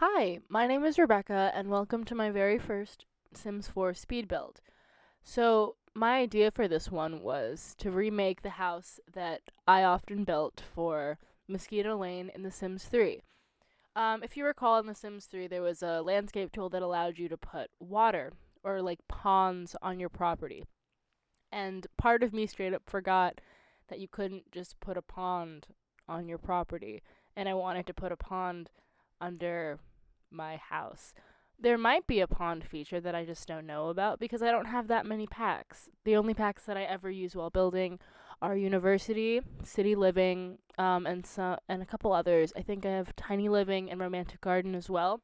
Hi, my name is Rebecca, and welcome to my very first Sims 4 speed build. So, my idea for this one was to remake the house that I often built for Mosquito Lane in The Sims 3. If you recall, in The Sims 3, there was a landscape tool that allowed you to put water or like ponds on your property. And part of me straight up forgot that you couldn't just put a pond on your property, and I wanted to put a pond under my house. There might be a pond feature that I just don't know about because I don't have that many packs. The only packs that I ever use while building are University, City Living, and a couple others. I think I have Tiny Living and Romantic Garden as well.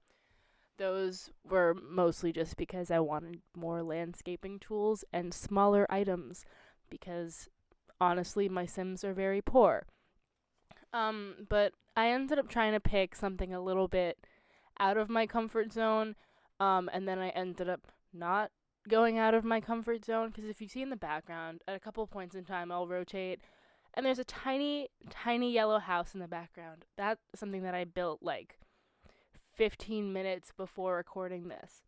Those were mostly just because I wanted more landscaping tools and smaller items because honestly my Sims are very poor. But I ended up trying to pick something a little bit out of my comfort zone, and then I ended up not going out of my comfort zone because if you see in the background, at a couple of points in time, I'll rotate, and there's a tiny, tiny yellow house in the background. That's something that I built like 15 minutes before recording this.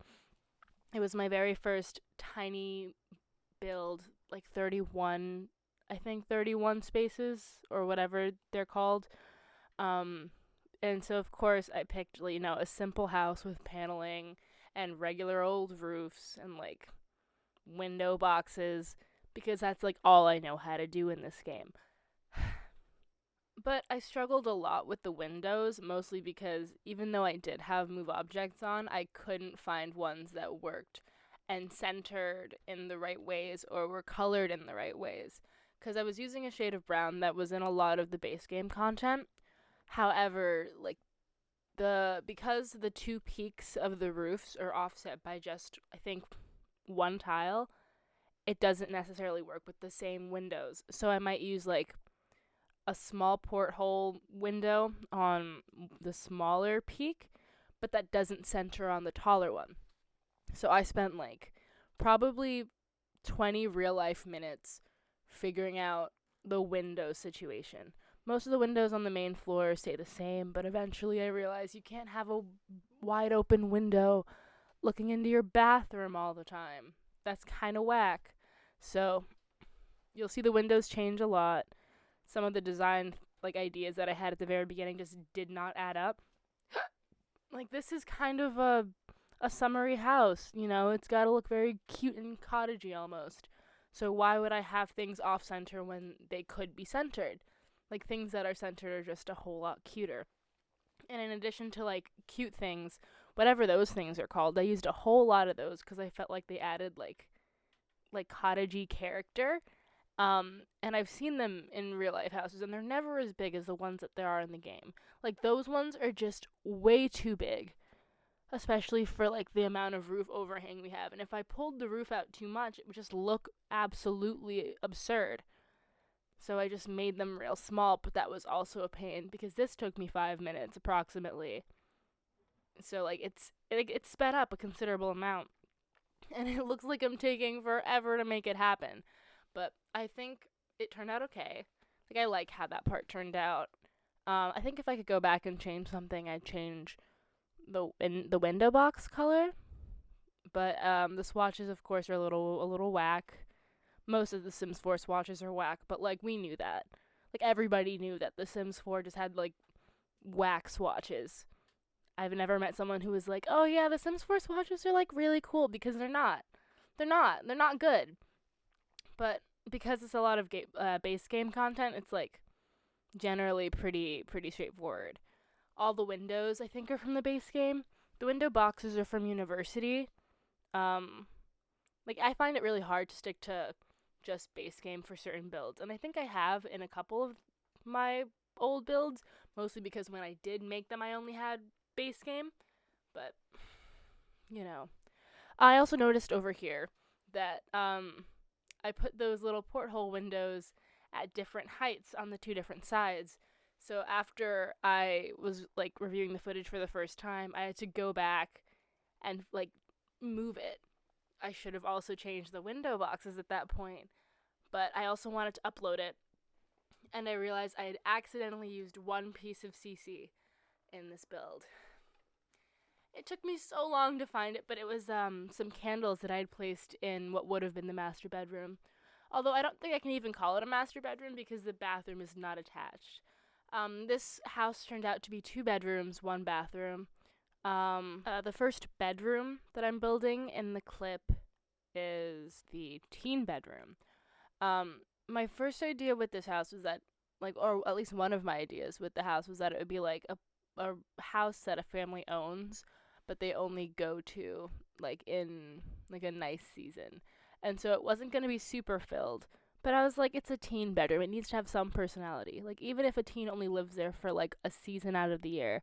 It was my very first tiny build, like 31, I think 31 spaces or whatever they're called. Um, and so of course I picked, a simple house with paneling and regular old roofs and like window boxes because that's like all I know how to do in this game. But I struggled a lot with the windows, mostly because even though I did have move objects on, I couldn't find ones that worked and centered in the right ways or were colored in the right ways. Because I was using a shade of brown that was in a lot of the base game content. However, because the two peaks of the roofs are offset by just, I think, one tile, it doesn't necessarily work with the same windows. So I might use like a small porthole window on the smaller peak, but that doesn't center on the taller one. So I spent like probably 20 real life minutes figuring out the window situation. Most of the windows on the main floor stay the same, but eventually I realized you can't have a wide open window looking into your bathroom all the time. That's kind of whack. So you'll see the windows change a lot. Some of the design ideas that I had at the very beginning just did not add up. Like this is kind of a summery house, it's got to look very cute and cottagey almost. So why would I have things off center when they could be centered? Like things that are centered are just a whole lot cuter. And in addition to like cute things, whatever those things are called, I used a whole lot of those because I felt like they added like cottagey character. And I've seen them in real life houses, and they're never as big as the ones that there are in the game. Like those ones are just way too big, especially for like the amount of roof overhang we have. And if I pulled the roof out too much, it would just look absolutely absurd. So I just made them real small, but that was also a pain because this took me 5 minutes approximately. So like it's sped up a considerable amount, and it looks like I'm taking forever to make it happen. But I think it turned out okay. Like I like how that part turned out. I think if I could go back and change something, I'd change the window box color. But the swatches, of course, are a little whack. Most of the Sims 4 swatches are whack, but like we knew that. Like everybody knew that the Sims 4 just had like whack swatches. I've never met someone who was like, "Oh yeah, the Sims 4 swatches are like really cool," because they're not. They're not. They're not good. But because it's a lot of base game content, it's like generally pretty straightforward. All the windows I think are from the base game. The window boxes are from University. Um, I find it really hard to stick to just base game for certain builds, and I think I have in a couple of my old builds, mostly because when I did make them, I only had base game. But I also noticed over here that I put those little porthole windows at different heights on the two different sides. So after I was like reviewing the footage for the first time, I had to go back and like move it. I should have also changed the window boxes at that point, but I also wanted to upload it, and I realized I had accidentally used one piece of CC in this build. It took me so long to find it, but it was some candles that I had placed in what would have been the master bedroom. Although I don't think I can even call it a master bedroom because the bathroom is not attached. This house turned out to be 2 bedrooms, 1 bathroom. The first bedroom that I'm building in the clip is the teen bedroom. My first idea with this house was that, like, or at least one of my ideas with the house was that it would be like a house that a family owns, but they only go to like in like a nice season. And so it wasn't going to be super filled. But I was like, it's a teen bedroom. It needs to have some personality. Like, even if a teen only lives there for like a season out of the year,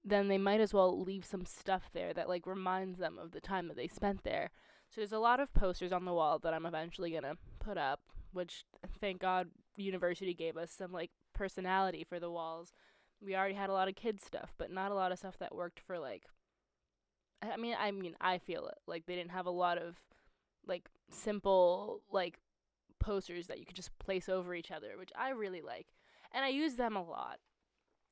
then they might as well leave some stuff there that like reminds them of the time that they spent there. So there's a lot of posters on the wall that I'm eventually going to put up, which thank God university gave us some like personality for the walls. We already had a lot of kids stuff, but not a lot of stuff that worked for like I feel it. Like they didn't have a lot of like simple like posters that you could just place over each other, which I really like. And I use them a lot,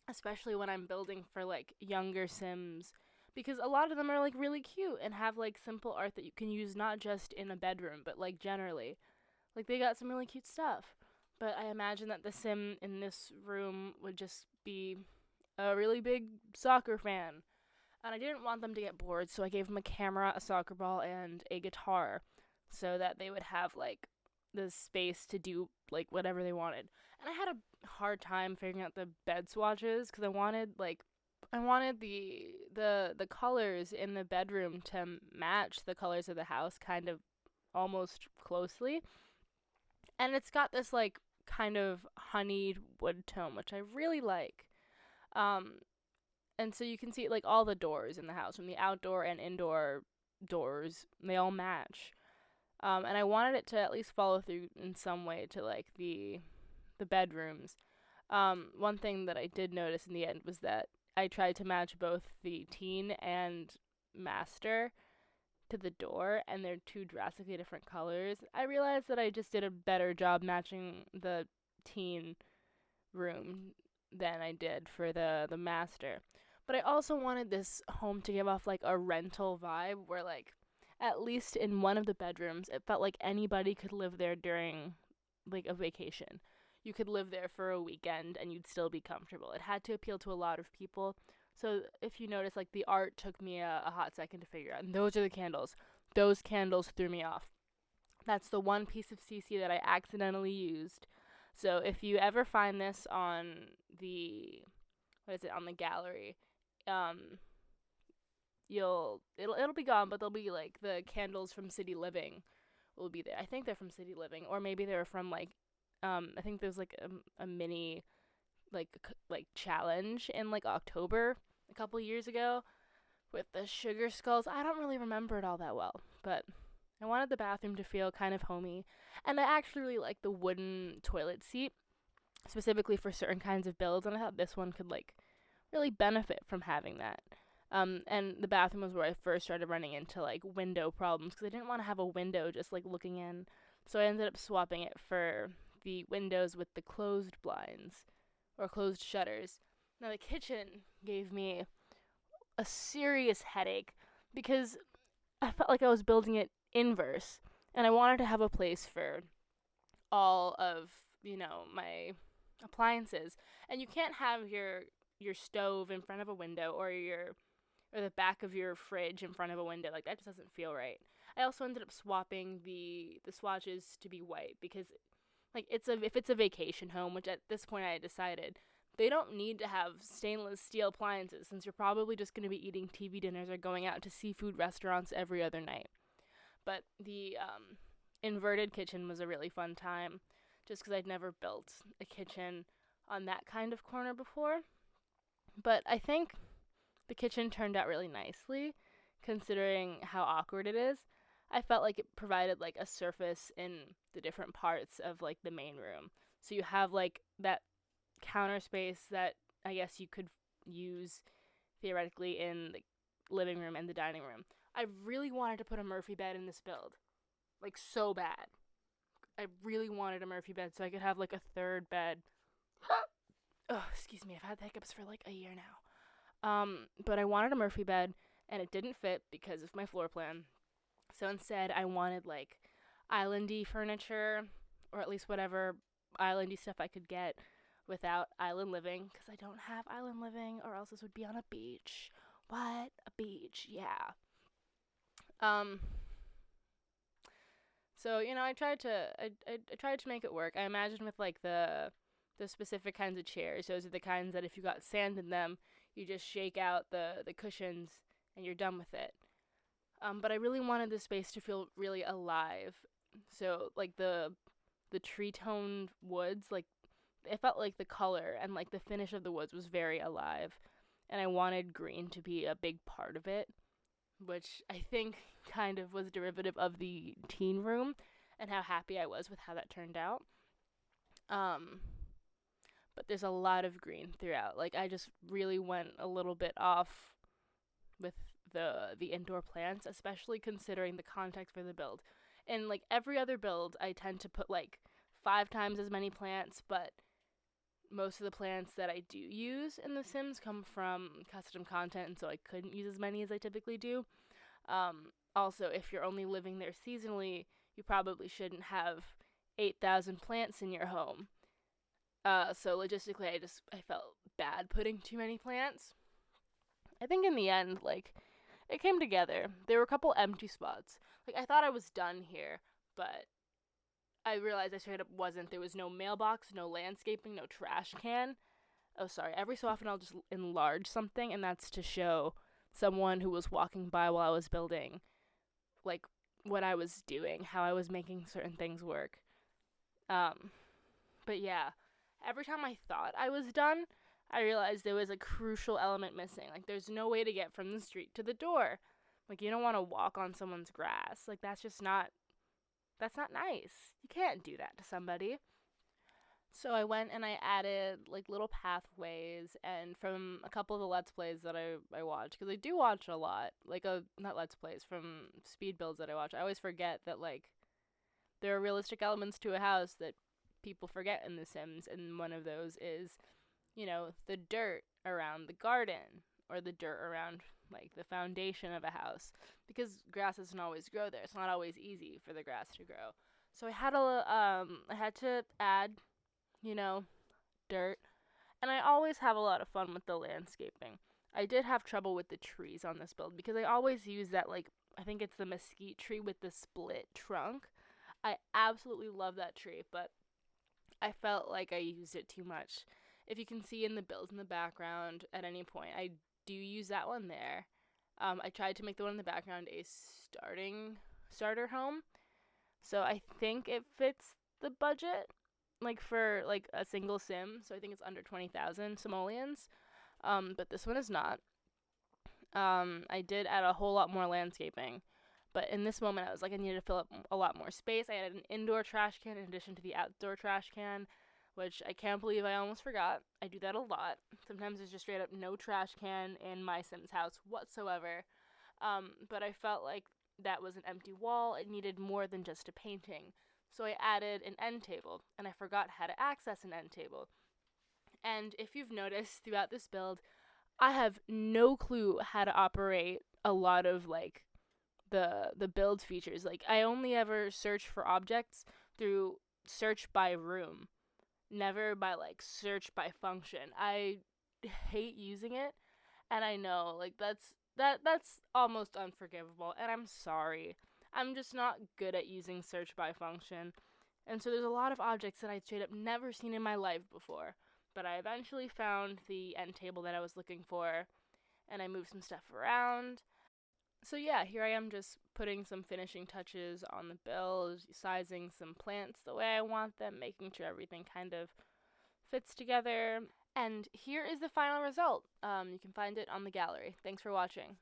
especially when I'm building for like younger Sims, because a lot of them are like really cute and have like simple art that you can use not just in a bedroom, but like generally. Like they got some really cute stuff. But I imagine that the Sim in this room would just be a really big soccer fan. And I didn't want them to get bored, so I gave them a camera, a soccer ball, and a guitar so that they would have like the space to do like whatever they wanted. And I had a hard time figuring out the bed swatches because I wanted the colors in the bedroom to match the colors of the house kind of almost closely. And it's got this like kind of honeyed wood tone, which I really like. Um, and so you can see like all the doors in the house, from the outdoor and indoor doors, they all match. And I wanted it to at least follow through in some way to like the bedrooms. One thing that I did notice in the end was that I tried to match both the teen and master to the door, and they're 2 drastically different colors. I realized that I just did a better job matching the teen room than I did for the master. But I also wanted this home to give off like a rental vibe where like at least in one of the bedrooms it felt like anybody could live there during like a vacation. You could live there for a weekend and you'd still be comfortable. It had to appeal to a lot of people. So if you notice, like the art took me a hot second to figure out. And those are the candles. Those candles threw me off. That's the one piece of CC that I accidentally used. So if you ever find this on the on the gallery, it'll be gone, but there'll be like the candles from City Living will be there. I think they're from City Living, or maybe they're from like I think there's like a mini like challenge in like October a couple years ago with the sugar skulls. I don't really remember it all that well, but I wanted the bathroom to feel kind of homey, and I actually really like the wooden toilet seat, specifically for certain kinds of builds, and I thought this one could like really benefit from having that. And the bathroom was where I first started running into like window problems because I didn't want to have a window just like looking in, so I ended up swapping it for the windows with the closed blinds or closed shutters. Now the kitchen gave me a serious headache because I felt like I was building it inverse, and I wanted to have a place for all of, my appliances. And you can't have your stove in front of a window or the back of your fridge in front of a window. Like that just doesn't feel right. I also ended up swapping the swatches to be white because like if it's a vacation home, which at this point I had decided they don't need to have stainless steel appliances since you're probably just going to be eating TV dinners or going out to seafood restaurants every other night. But the inverted kitchen was a really fun time just because I'd never built a kitchen on that kind of corner before. But I think the kitchen turned out really nicely considering how awkward it is. I felt like it provided like a surface in the different parts of like the main room. So you have like that counter space that I guess you could use theoretically in the living room and the dining room. I really wanted to put a Murphy bed in this build. Like so bad. I really wanted a Murphy bed so I could have like a third bed. Oh, excuse me, I've had the hiccups for like a year now. But I wanted a Murphy bed and it didn't fit because of my floor plan. So instead, I wanted like islandy furniture, or at least whatever islandy stuff I could get without island living, because I don't have island living, or else this would be on a beach. What? A beach? Yeah. Um. So I tried to make it work. I imagined with like the specific kinds of chairs. Those are the kinds that if you got sand in them, you just shake out the cushions and you're done with it. But I really wanted the space to feel really alive. So like the tree toned woods, like it felt like the color and like the finish of the woods was very alive, and I wanted green to be a big part of it, which I think kind of was derivative of the teen room and how happy I was with how that turned out. Um, but there's a lot of green throughout. Like I just really went a little bit off with the indoor plants, especially considering the context for the build. In like every other build, I tend to put like 5 times as many plants, but most of the plants that I do use in The Sims come from custom content, and so I couldn't use as many as I typically do. Also, if you're only living there seasonally, you probably shouldn't have 8,000 plants in your home. So logistically, I felt bad putting too many plants. I think in the end, like, it came together. There were a couple empty spots. Like, I thought I was done here, but I realized I straight up wasn't. There was no mailbox, no landscaping, no trash can. Oh, sorry. Every so often I'll just enlarge something, and that's to show someone who was walking by while I was building, like, what I was doing, how I was making certain things work. But yeah, every time I thought I was done, I realized there was a crucial element missing. Like, there's no way to get from the street to the door. Like, you don't want to walk on someone's grass. Like, that's not nice. You can't do that to somebody. So I went and I added like little pathways, and from a couple of the Let's Plays that I watch, because I do watch a lot, like not Let's Plays, from speed builds that I watch, I always forget that like there are realistic elements to a house that people forget in The Sims, and one of those is, the dirt around the garden, or the dirt around like the foundation of a house, because grass doesn't always grow there. It's not always easy for the grass to grow. So I had to add, you know, dirt, and I always have a lot of fun with the landscaping. I did have trouble with the trees on this build because I always use that, like, I think it's the mesquite tree with the split trunk. I absolutely love that tree, but I felt like I used it too much. If you can see in the build in the background at any point, I do use that one there. I tried to make the one in the background a starter home, so I think it fits the budget, like for like a single sim. So I think it's under 20,000 simoleons. But this one is not. I did add a whole lot more landscaping, but in this moment I was like, I needed to fill up a lot more space. I added an indoor trash can in addition to the outdoor trash can, which I can't believe I almost forgot. I do that a lot. Sometimes there's just straight up no trash can in my Sims house whatsoever. But I felt like that was an empty wall. It needed more than just a painting. So I added an end table, and I forgot how to access an end table. And if you've noticed throughout this build, I have no clue how to operate a lot of like the build features. Like, I only ever search for objects through search by room, never by like search by function. I hate using it, and I know like that's almost unforgivable, and I'm sorry. I'm just not good at using search by function. And so there's a lot of objects that I'd straight up never seen in my life before. But I eventually found the end table that I was looking for, and I moved some stuff around. So yeah, here I am just putting some finishing touches on the build, sizing some plants the way I want them, making sure everything kind of fits together. And here is the final result. You can find it on the gallery. Thanks for watching.